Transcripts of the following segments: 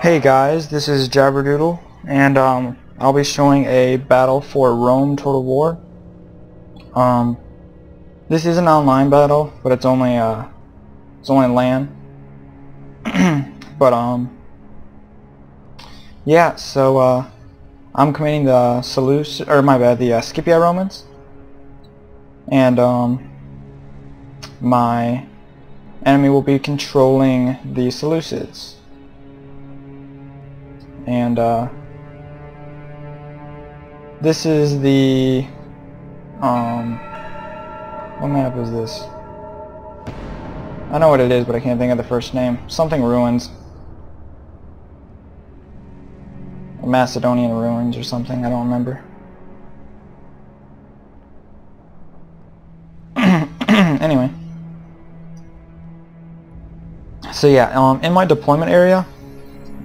Hey guys, this is Jabberdoodle, and I'll be showing a battle for Rome Total War. This is an online battle, but it's only LAN. But yeah. So I'm commanding the the Scipii Romans, and my enemy will be controlling the Seleucids. And this is the what map is this? I know what it is, but I can't think of the first name. Something ruins. Macedonian ruins or something, I don't remember. Anyway. So yeah, in my deployment area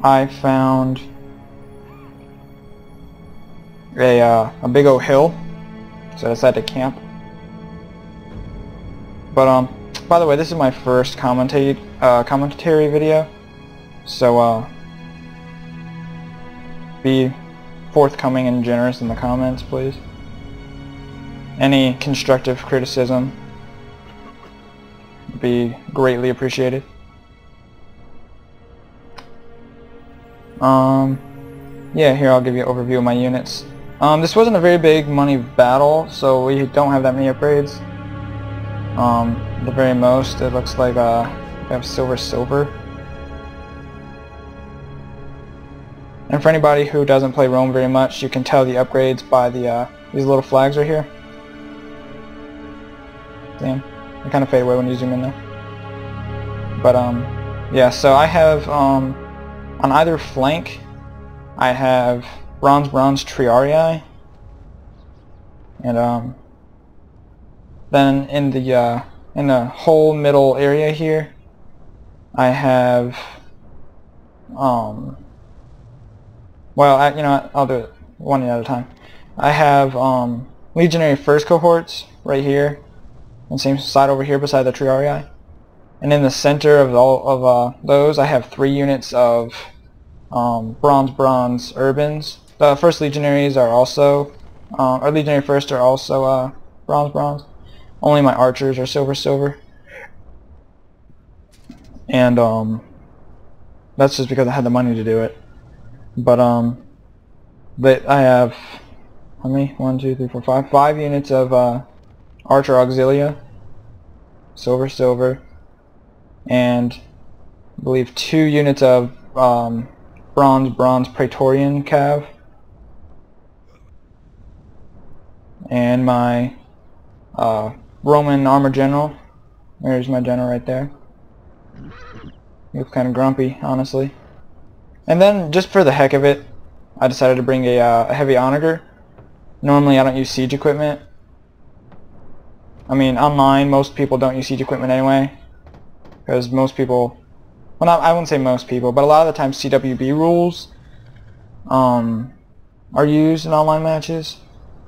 I found a big old hill, so I decided to camp. But by the way, this is my first commentary video, so be forthcoming and generous in the comments, please. Any constructive criticism would be greatly appreciated. Yeah, here I'll give you an overview of my units. This wasn't a very big money battle, so we don't have that many upgrades. The very most, it looks like we have silver. And for anybody who doesn't play Rome very much, you can tell the upgrades by these little flags right here. Damn, they kind of fade away when you zoom in there. But yeah, so I have on either flank I have bronze triarii, and then in the whole middle area here I have well, you know what, I'll do it one at a time. I have legionary first cohorts right here, on the same side over here beside the triarii, and in the center of all of those I have 3 units of bronze urbans. The first legionaries are also or legionary first are also bronze. Only my archers are silver. And that's just because I had the money to do it. But I have how many? 1, 2, 3, 4, 5. 5 units of archer auxilia, silver, and I believe 2 units of bronze Praetorian cav, and my Roman armor general. There's my general right there. He looks kind of grumpy, honestly. And then, just for the heck of it, I decided to bring a heavy onager. Normally I don't use siege equipment. I mean, online most people don't use siege equipment anyway, because most people, well, I wouldn't say most people, but a lot of the time CWB rules are used in online matches,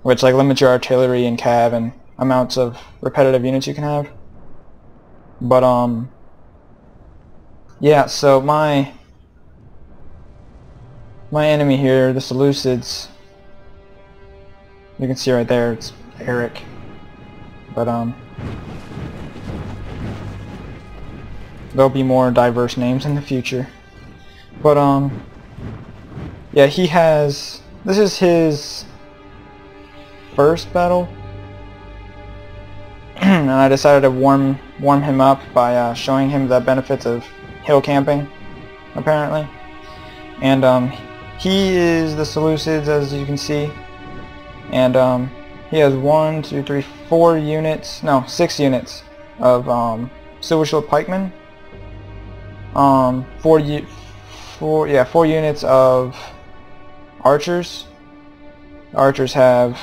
which like limits your artillery and cav and amounts of repetitive units you can have. But yeah, so my enemy here, the Seleucids, you can see right there, it's Eric. But there'll be more diverse names in the future. But yeah, this is his first battle, and I decided to warm him up by showing him the benefits of hill camping, apparently. And he is the Seleucids, as you can see, and he has 1, 2, 3, 4 units, no, 6 units of silver shield pikemen. 4 units of archers. The archers have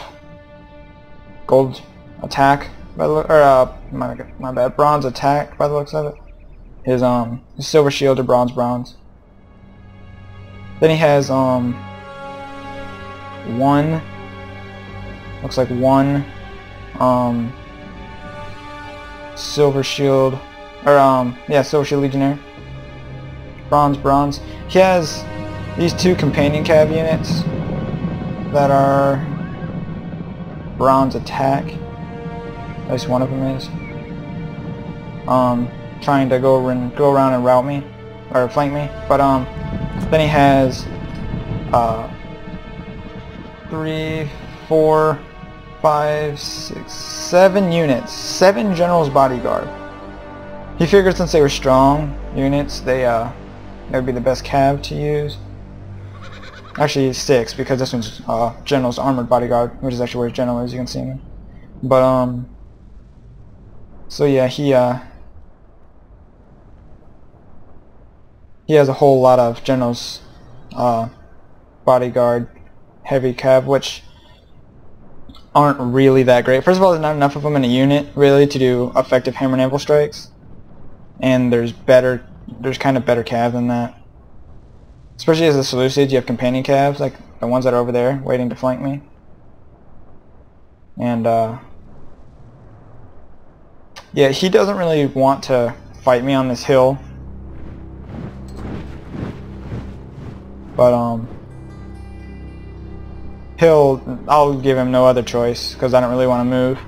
gold attack by the look, or my bad, bronze attack by the looks of it. His silver shield are bronze. Then he has looks like one silver shield, or yeah, silver shield legionnaire. bronze. He has these 2 companion cav units that are bronze attack. At least one of them is. Trying to go around and route me, or flank me. But then he has 3, 4, 5, 6, 7 units. 7 generals bodyguard. He figured since they were strong units, they would be the best cav to use. Actually 6, because this one's general's armored bodyguard, which is actually where his general is. You can see him. But so yeah, he has a whole lot of generals bodyguard heavy cav, which aren't really that great. First of all, there's not enough of them in a unit really to do effective hammer naval strikes, and there's kind of better cav than that. Especially as the Seleucids, you have companion cavs, like the ones that are over there waiting to flank me. And yeah, he doesn't really want to fight me on this hill, but I'll give him no other choice because I don't really want to move.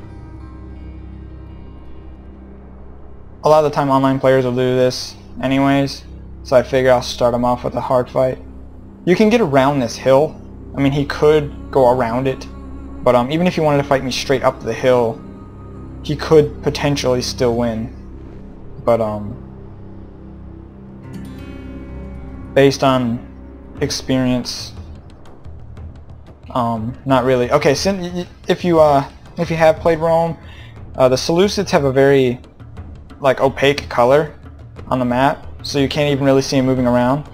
A lot of the time online players will do this anyways, so I figure I'll start him off with a hard fight. You can get around this hill. I mean, he could go around it, but even if he wanted to fight me straight up the hill, he could potentially still win. But based on experience, not really. Okay, if you have played Rome, the Seleucids have a very like opaque color on the map, so you can't even really see them moving around.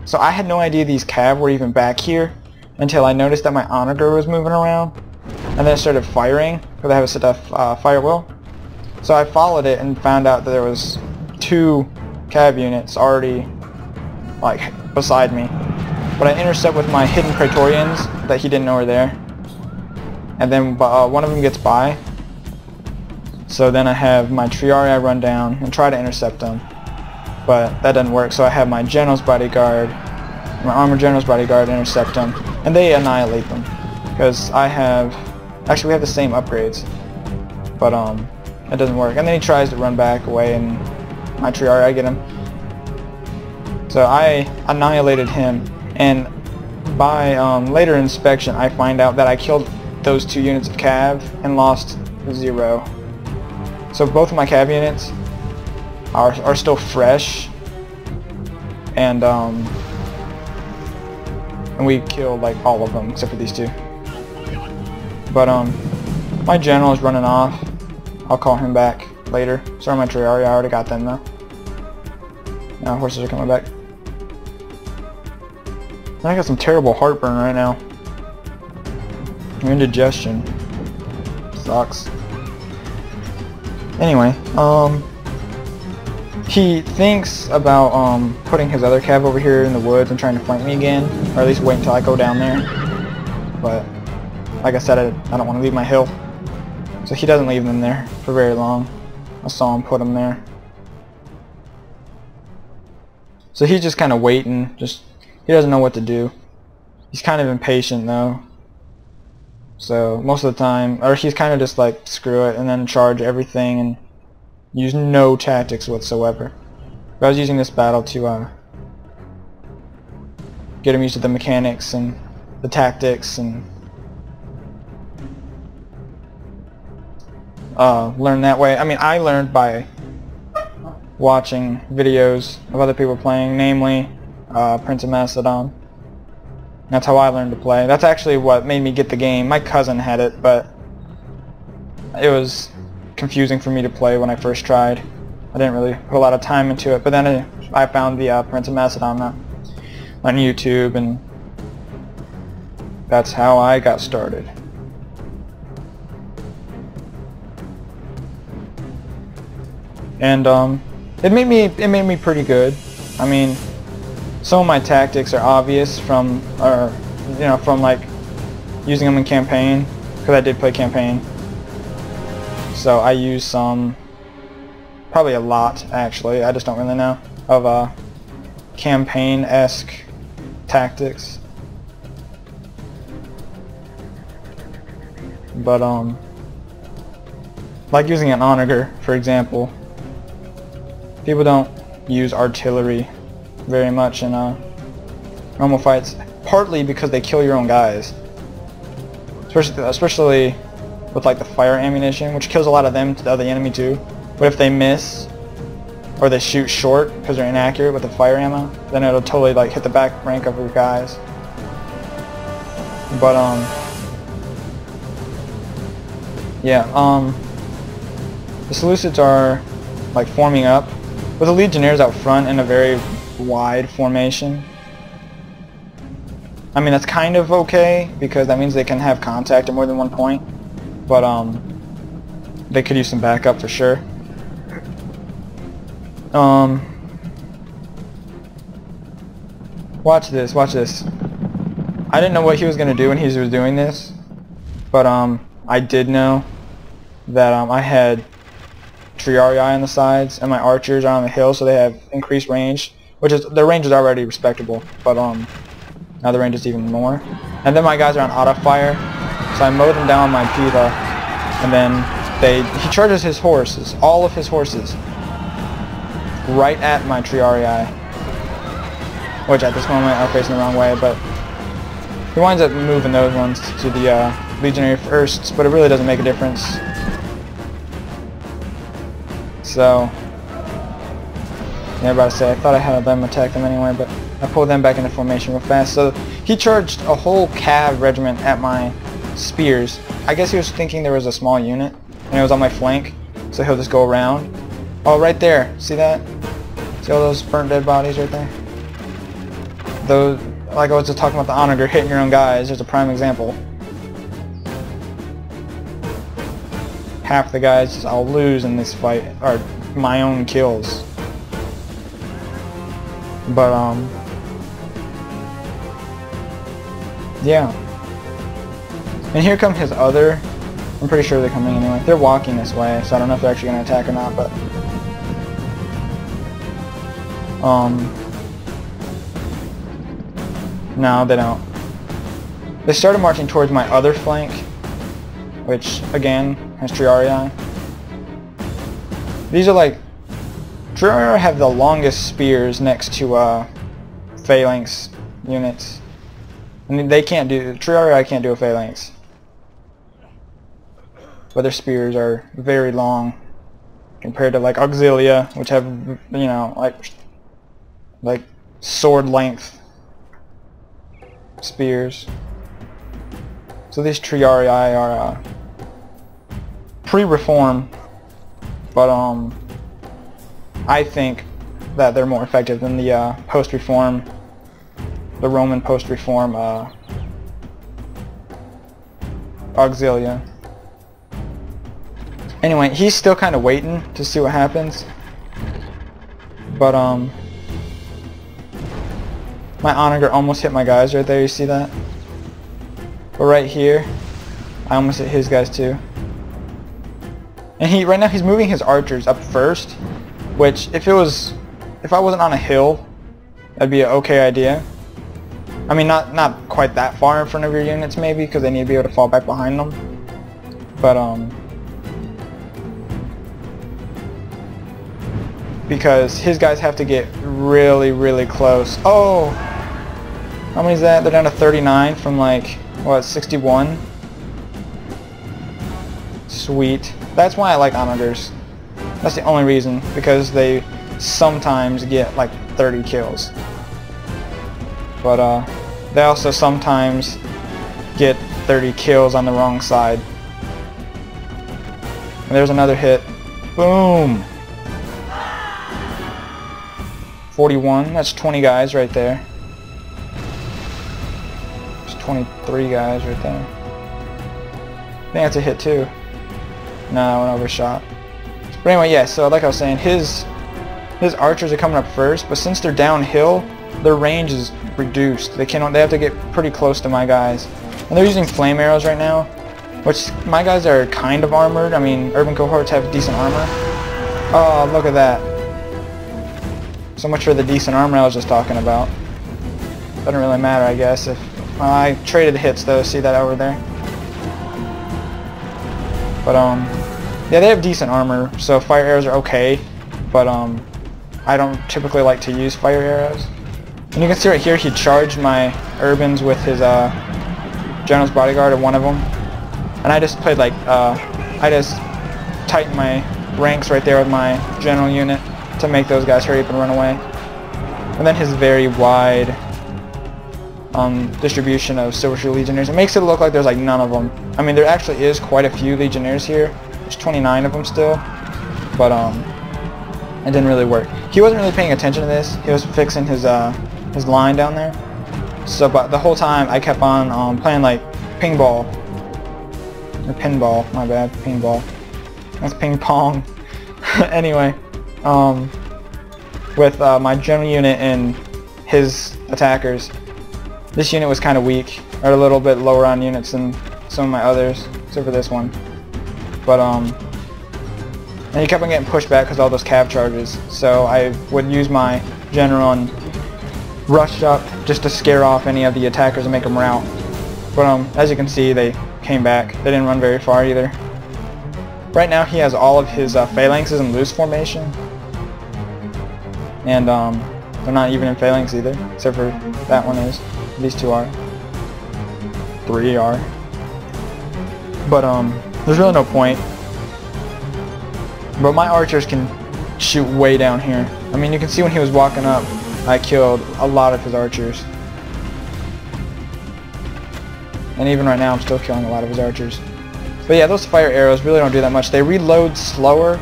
So I had no idea these cav were even back here until I noticed that my onager was moving around, and then it started firing because I have a set of fire will. So I followed it and found out that there was 2 cav units already like beside me. But I intercept with my hidden Praetorians that he didn't know were there, and then one of them gets by. So then I have my Triarii run down and try to intercept them, but that doesn't work. So I have my general's bodyguard, my armored general's bodyguard, intercept them, and they annihilate them because we have the same upgrades, but it doesn't work. And then he tries to run back away, and my Triarii get him. So I annihilated him. And by later inspection, I find out that I killed those 2 units of cav and lost 0. So both of my cav units are still fresh, and we killed like all of them except for these 2. But my general is running off. I'll call him back later. Sorry, my Triarii, I already got them though. Now horses are coming back. I got some terrible heartburn right now. Indigestion. Sucks. Anyway, he thinks about putting his other cav over here in the woods and trying to flank me again, or at least wait until I go down there. But like I said, I don't want to leave my hill, so he doesn't leave them there for very long. I saw him put them there. So he's just kind of waiting. He doesn't know what to do. He's kind of impatient though. So most of the time, or he's kind of just like screw it and then charge everything and use no tactics whatsoever. But I was using this battle to get him used to the mechanics and the tactics and learn that way. I mean, I learned by watching videos of other people playing, namely Prince of Macedon. That's how I learned to play. That's actually what made me get the game. My cousin had it, but it was confusing for me to play when I first tried. I didn't really put a lot of time into it, but then I found the Prince of Macedon on YouTube, and that's how I got started. And it made me pretty good. I mean, some of my tactics are obvious from like using them in campaign, because I did play campaign. So I use some, probably a lot actually, I just don't really know, of campaign-esque tactics. But like using an onager, for example. People don't use artillery very much in normal fights, partly because they kill your own guys. Especially with like the fire ammunition, which kills a lot of them to the other enemy too. But if they miss, or they shoot short because they're inaccurate with the fire ammo, then it'll totally like hit the back rank of your guys. But yeah, the Seleucids are like forming up with the legionnaires out front in a very wide formation. I mean, that's kind of okay because that means they can have contact at more than one point, but they could use some backup for sure. Watch this, watch this. I didn't know what he was gonna do when he was doing this, but I did know that I had Triarii on the sides and my archers are on the hill, so they have increased range, which is their range is already respectable, but now the range is even more. And then my guys are on auto fire, so I mowed him down with my Piva, and then he charges his horses, all of his horses, right at my Triarii, which at this moment are facing the wrong way, but he winds up moving those ones to the legionary firsts, but it really doesn't make a difference. So, yeah, about to say, I thought I had them attack them anyway, but I pulled them back into formation real fast. So he charged a whole cav regiment at my spears. I guess he was thinking there was a small unit, and it was on my flank, so he'll just go around. Oh, right there, see that? See all those burnt dead bodies right there? Those, like I was just talking about the onager hitting your own guys, there's a prime example. Half the guys I'll lose in this fight are my own kills. But yeah. And here come his other, I'm pretty sure they're coming anyway. They're walking this way, so I don't know if they're actually going to attack or not, but no, they don't. They started marching towards my other flank, which again has Triarii. These are like, Triarii have the longest spears next to phalanx units. I mean, they can't do, Triarii can't do a phalanx, but their spears are very long compared to like Auxilia, which have, you know, like sword length spears. So these Triarii are pre-reform, but I think that they're more effective than the post-reform, the Roman post-reform Auxilia. Anyway, he's still kind of waiting to see what happens, but my onager almost hit my guys right there, you see that? But right here, I almost hit his guys too. And right now he's moving his archers up first, which if I wasn't on a hill, that'd be an okay idea. I mean, not quite that far in front of your units maybe, because they need to be able to fall back behind them. But because his guys have to get really, really close. Oh, how many is that? They're down to 39 from like, what, 61? Sweet. That's why I like onagers. That's the only reason, because they sometimes get like 30 kills. But they also sometimes get 30 kills on the wrong side. And there's another hit. Boom! 41, that's 20 guys right there. There's 23 guys right there. I think that's a hit too. No, I went overshot. But anyway, yeah, so like I was saying, his archers are coming up first, but since they're downhill, their range is reduced. They have to get pretty close to my guys. And they're using flame arrows right now, which my guys are kind of armored. I mean, urban cohorts have decent armor. Oh, look at that. So much for the decent armor I was just talking about. Doesn't really matter, I guess. If I traded hits though, see that over there? But yeah, they have decent armor, so fire arrows are okay. But I don't typically like to use fire arrows. And you can see right here, he charged my urbans with his general's bodyguard, or one of them. And I just played like I just tightened my ranks right there with my general unit to make those guys hurry up and run away. And then his very wide distribution of Silver Shield Legionnaires. It makes it look like there's like none of them. I mean, there actually is quite a few Legionnaires here. There's 29 of them still, but it didn't really work. He wasn't really paying attention to this. He was fixing his line down there. So, but the whole time I kept on playing like ping-ball. Or pinball, my bad, ping-ball. That's ping-pong. Anyway, with my general unit and his attackers, this unit was kind of weak, or a little bit lower on units than some of my others, except for this one. But and he kept on getting pushed back because of all those cav charges. So I would use my general and rush up just to scare off any of the attackers and make them rout. But as you can see, they came back. They didn't run very far either. Right now he has all of his phalanxes in loose formation, and they're not even in phalanx either, except for that one is. These two are. 3 are. But there's really no point. But my archers can shoot way down here. I mean, you can see when he was walking up, I killed a lot of his archers. And even right now, I'm still killing a lot of his archers. But yeah, those fire arrows really don't do that much. They reload slower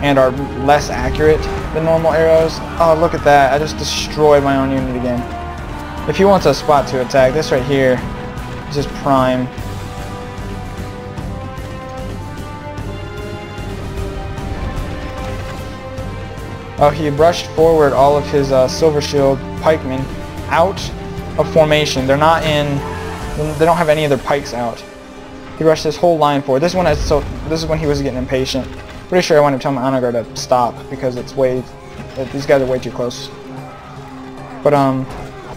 and are less accurate than normal arrows. Oh, look at that. I just destroyed my own unit again. If he wants a spot to attack, this right here is just prime. Oh, he brushed forward all of his Silver Shield pikemen out of formation. They're not in. They don't have any of their pikes out. He rushed this whole line forward. This one is so. This is when he was getting impatient. Pretty sure I wanted to tell my honor guard to stop because it's way. These guys are way too close. But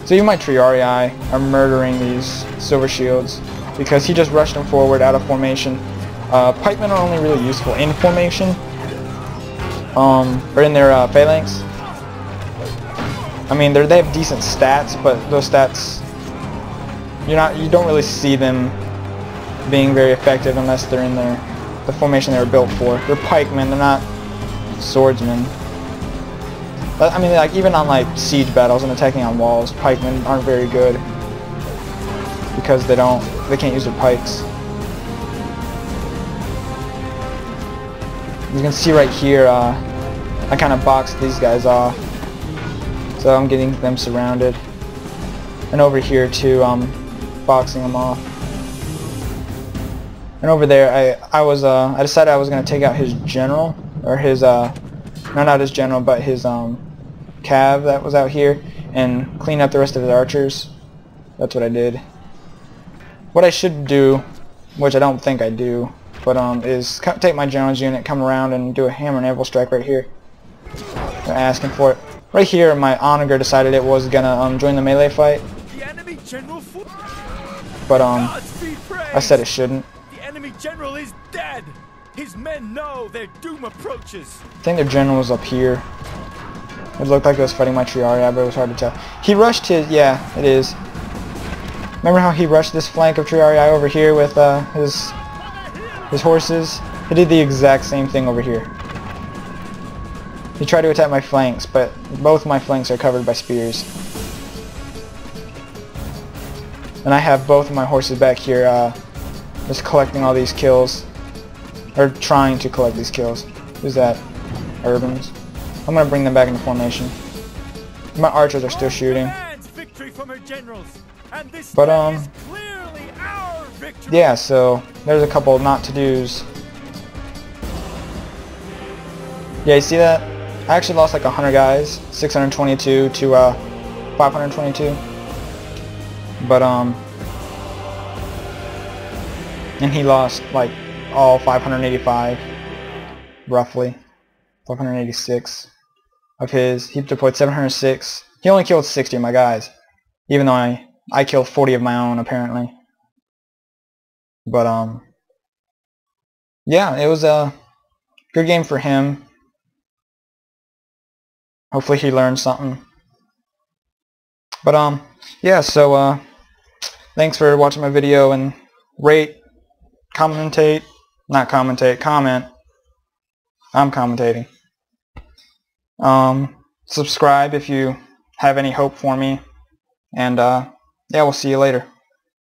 so even my Triarii are murdering these Silver Shields because he just rushed them forward out of formation. Pikemen are only really useful in formation, or in their phalanx. I mean, they have decent stats, but those stats you don't really see them being very effective unless they're in the formation they were built for. They're pikemen, they're not swordsmen. I mean, like even on like siege battles and attacking on walls, pikemen aren't very good because they can't use their pikes. You can see right here, I kind of boxed these guys off, so I'm getting them surrounded. And over here too, boxing them off. And over there, I decided I was going to take out his general, or his no, not his general, but his cav that was out here, and clean up the rest of his archers. That's what I did. What I should do, which I don't think I do, but is take my general's unit, come around, and do a hammer and anvil strike right here. They're asking for it. Right here, my onager decided it was gonna join the melee fight. The enemy general but I said it shouldn't. The enemy general is dead. His men know their doom approaches. I think their general was up here. It looked like it was fighting my Triarii, but it was hard to tell. He rushed his, yeah, it is. Remember how he rushed this flank of Triarii over here with his horses? He did the exact same thing over here. He tried to attack my flanks, but both my flanks are covered by spears. And I have both of my horses back here just collecting all these kills. Or trying to collect these kills. Who's that? Urbans. I'm going to bring them back into formation. My archers are still shooting. But yeah, so there's a couple not to-dos. Yeah, you see that? I actually lost like 100 guys, 622 to 522. But and he lost like all 585, roughly 586 of his. He deployed 706. He only killed 60 of my guys, even though I killed 40 of my own apparently. But yeah, it was a good game for him. Hopefully he learned something. But yeah, so thanks for watching my video, and rate, comment. I'm commentating. Subscribe if you have any hope for me, and yeah, we'll see you later.